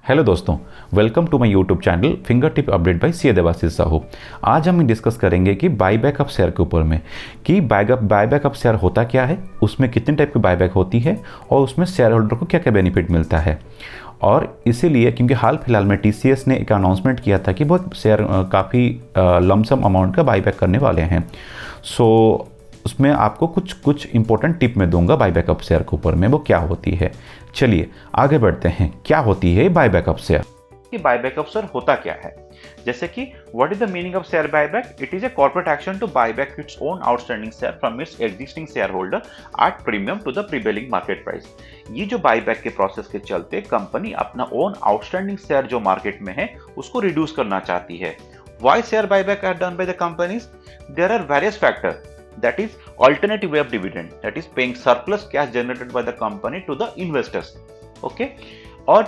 Hello दोस्तों, welcome to my YouTube channel finger tip update by C Devashish Sahu. आज हम discuss करेंगे कि बाईबैक ऑफ शेयर के ऊपर में कि बाईबैक ऑफ शेयर होता क्या है, उसमें कितने टाइप की बाईबैक होती है और उसमें शेयर होल्डर को क्या क्या बेनिफिट मिलता है। और इसीलिए क्योंकि हाल फिलहाल में टीसीएस ने एक अनाउंसमेंट किया था कि बहुत शेयर काफ़ी लमसम अमाउंट का बाईबैक करने वाले हैं। सो उसमें आपको कुछ इंपॉर्टेंट टिप मैं दूंगा बाईबैक ऑफ शेयर के ऊपर में, वो क्या होती है। चलिए आगे बढ़ते हैं। क्या होती है बाईबैक ऑफ शेयर? कि बायबैक ऑफ शेयर होता क्या है। जैसे कि what is the meaning of share buyback? It is a corporate action to buy back its own outstanding share from its existing shareholder at premium to the prevailing market price. ये जो buyback के process के चलते company अपना own outstanding share जो market में है उसको रिड्यूस करना चाहती है। Why share buyback are done by the companies? There are various factor, that is alternative way of dividend, that is paying surplus cash generated by the company to the investors. Okay, और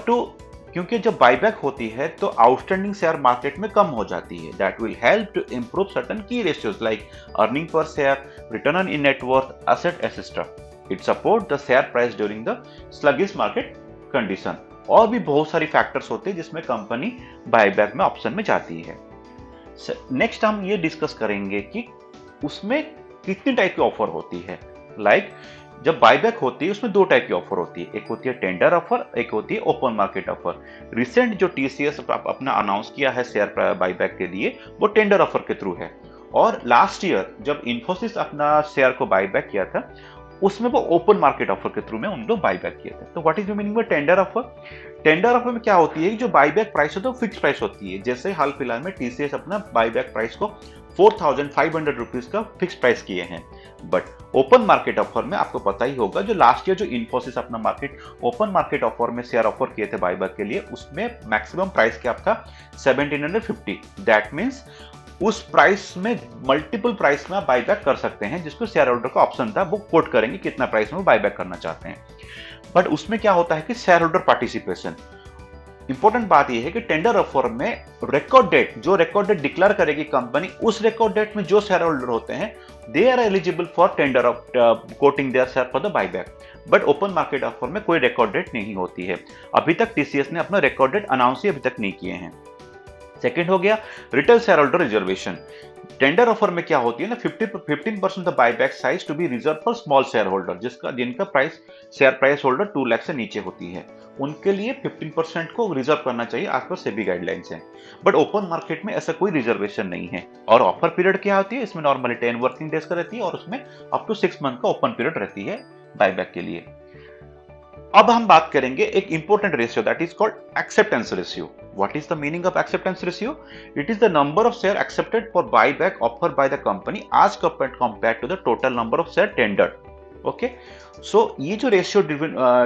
क्योंकि जब buyback होती है तो outstanding share market में कम हो जाती है। That will help to improve certain key ratios like earning per share, return on in net worth, asset etcetera. It support the share price during the sluggish market condition. और भी बहुत सारी factors होते हैं जिसमें कंपनी बायबैक में option में जाती है। नेक्स्ट हम ये डिस्कस करेंगे कि उसमें कितनी टाइप की ऑफर होती है। लाइक जब बायबैक होती है उसमें दो टाइप की ऑफर होती है, एक होती है टेंडर ऑफर, एक होती है ओपन मार्केट ऑफर। रिसेंट जो टीसीएस अपना अनाउंस किया है शेयर बायबैक के लिए वो टेंडर ऑफर के थ्रू है। और लास्ट ईयर जब इन्फोसिस अपना शेयर को बायबैक किया था उसमें वो ओपन मार्केट ऑफर के थ्रू में उन लोग बायबैक किया था। तो what is the meaning of tender offer? Tender offer में क्या होती है कि जो बायबैक प्राइस होता है वो फिक्स प्राइस होती है। जैसे हाल फिलहाल में टीसीएस अपना बायबैक प्राइस को 4,500 रुपीज का फिक्स प्राइस किए हैं। बट ओपन मार्केट ऑफर में आपको पता ही होगा जो लास्ट ईयर जो इन्फोसिस अपना ओपन मार्केट ऑफर में शेयर ऑफर किए थे बायबैक के लिए, उसमें मैक्सिमम प्राइस क्या आपका 1750। दैट मीन्स उस प्राइस में मल्टीपल प्राइस में आप बायबैक कर सकते हैं, जिसको शेयर होल्डर का ऑप्शन था, वो कोट करेंगे कितना प्राइस में वो बायबैक करना चाहते हैं। बट उसमें क्या होता है कि शेयर होल्डर पार्टिसिपेशन। इंपॉर्टेंट बात यह है कि टेंडर ऑफर में रिकॉर्ड डेट डिक्लेयर करेगी कंपनी, उस रिकॉर्ड डेट में जो शेयर होल्डर होते हैं they are eligible for tender of quoting their share for the buyback. But open market offer में कोई रिकॉर्ड डेट नहीं होती है। अभी तक टीसीएस ने अपना रिकॉर्ड डेट अनाउंस ही अभी तक नहीं किए हैं। सेकेंड हो गया retail shareholder reservation. Tender offer में क्या होती है ना, 15% the buyback size to be reserve for small shareholder, जिनका शेयर प्राइस होल्डर 2 लाख से नीचे होती है, उनके लिए 15% को रिजर्व करना चाहिए आज पर सेबी गाइडलाइंस है। बट ओपन मार्केट में ऐसा कोई रिजर्वेशन नहीं है। और ऑफर पीरियड क्या होती है, इसमें नॉर्मली 10 वर्किंग डेज का रहती है और उसमें अप टू 6 मंथ का ओपन पीरियड रहती है बायबैक के लिए। अब हम बात करेंगे एक important ratio, that is called acceptance ratio. What is the meaning of acceptance ratio? It is the number of share accepted for buyback offer by the company as compared to the total number of share tendered. Okay, so ये जो ratio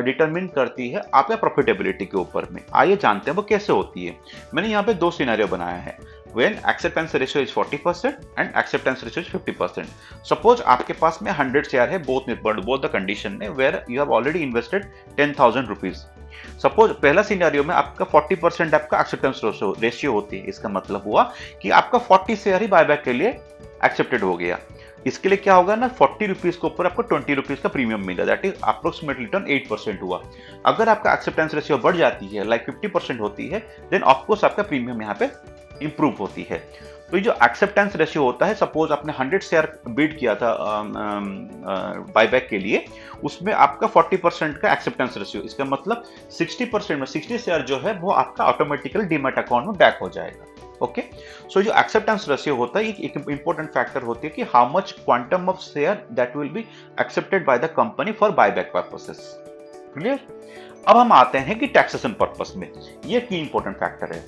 determine करती है आपका profitability के ऊपर में। आइए जानते हैं वो कैसे होती है। मैंने यहाँ पे दो सिनेरियो बनाया है, when acceptance ratio is 40% and acceptance ratio is 50%. Suppose आपके पास में 100 शेयर है, both the condition में where you have already invested 10,000 rupees. Suppose पहला सिनेरियो में आपका 40% आपका एक्सेप्टेंस रेशियो होती है। इसका मतलब हुआ कि आपका 40 शेयर ही बायबैक के लिए एक्सेप्टेड हो गया। इसके लिए क्या होगा ना, 40 रुपीज के ऊपर आपको 20 रुपीज का प्रीमियम मिला, दैट इज अप्रोक्सीमेटली रिटर्न 8% हुआ। अगर आपका एक्सेप्टेंस रेशियो बढ़ जाती है, लाइक 50% होती है, देन ऑफकोर्स आपका प्रीमियम यहाँ पे इंप्रूव होती है। तो ये जो एक्सेप्टेंस रेशियो होता है, सपोज आपने 100 शेयर बिड किया था बायबैक के लिए, उसमें आपका 40% का एक्सेप्टेंस रेशियो, इसका मतलब 60% में 60 शेयर जो है वो आपका ऑटोमेटिकली डीमैट अकाउंट में बैक हो जाएगा। ओके, सो जो एक्सेप्टेंस रेशियो होता है एक इंपॉर्टेंट फैक्टर होती है कि how much quantum of share that will be accepted by the company for buyback purposes. Clear? अब हम आते हैं कि टैक्सेशन पर्पस में ये की इंपॉर्टेंट फैक्टर है।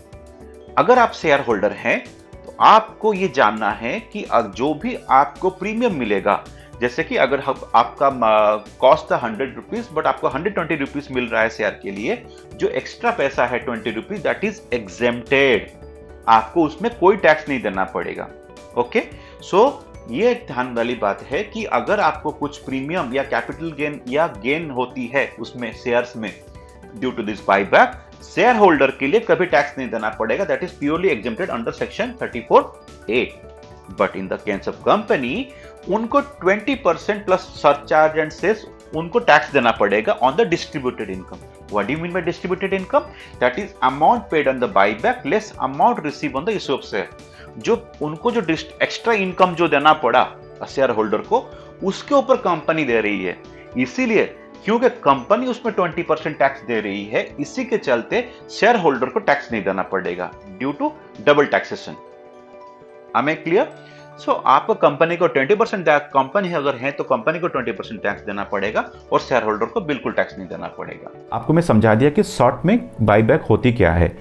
अगर आप शेयर होल्डर हैं तो आपको ये जानना है कि जो भी आपको प्रीमियम मिलेगा, जैसे कि अगर आपका कॉस्ट था 100 रुपीज बट आपको 120 रुपीज मिल रहा है शेयर के लिए, जो एक्स्ट्रा पैसा है 20 रुपीज दैट इज एग्जेम्प्टेड, आपको उसमें कोई टैक्स नहीं देना पड़ेगा। ओके, सो ये ध्यान वाली बात है कि अगर आपको कुछ प्रीमियम या कैपिटल गेन या गेन होती है उसमें शेयर्स में due to this buyback, shareholder के लिए कभी टैक्स नहीं देना पड़ेगा, that is purely exempted under section 34A। But in the case of company उनको 20% प्लस सरचार्ज एंड सेस उनको टैक्स देना पड़ेगा on the distributed income. What do you mean by distributed income? That is amount paid on the buyback less amount received on the issue of share. जो उनको जो extra income जो देना पड़ा share holder को, उसके ऊपर कंपनी दे रही है। इसीलिए क्योंकि कंपनी उसमें 20% टैक्स दे रही है, इसी के चलते शेयर होल्डर को टैक्स नहीं देना पड़ेगा due to double taxation. Am I clear? So आपको कंपनी को 20% कंपनी अगर है तो कंपनी को 20% टैक्स देना पड़ेगा और शेयर होल्डर को बिल्कुल टैक्स नहीं देना पड़ेगा। आपको मैं समझा दिया कि शॉर्ट में बाईबैक होती क्या है।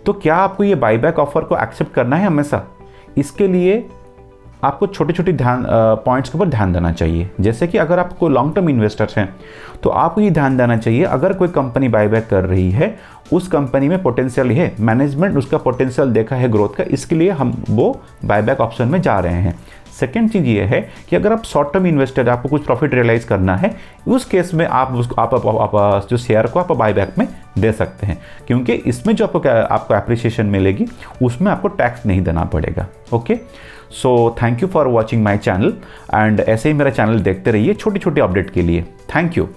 तो क्या आपको ये बाईबैक ऑफर को एक्सेप्ट करना है हमेशा? इसके लिए आपको छोटे छोटे पॉइंट्स के ऊपर ध्यान देना चाहिए। जैसे कि अगर आपको लॉन्ग टर्म इन्वेस्टर्स हैं तो आपको ये ध्यान देना चाहिए, अगर कोई कंपनी बाईबैक कर रही है, उस कंपनी में पोटेंशियल है, मैनेजमेंट उसका पोटेंशियल देखा है ग्रोथ का, इसके लिए हम वो बाईबैक ऑप्शन में जा रहे हैं। सेकेंड चीज़ ये है कि अगर आप शॉर्ट टर्म इन्वेस्टर, आपको कुछ प्रॉफिट रियलाइज करना है, उस केस में आप जो शेयर को आप बाईबैक में दे सकते हैं, क्योंकि इसमें जो आपको एप्रिसिएशन मिलेगी उसमें आपको टैक्स नहीं देना पड़ेगा। Okay, so thank you for watching my channel and ऐसे ही मेरा चैनल देखते रहिए छोटी छोटी अपडेट के लिए। Thank you.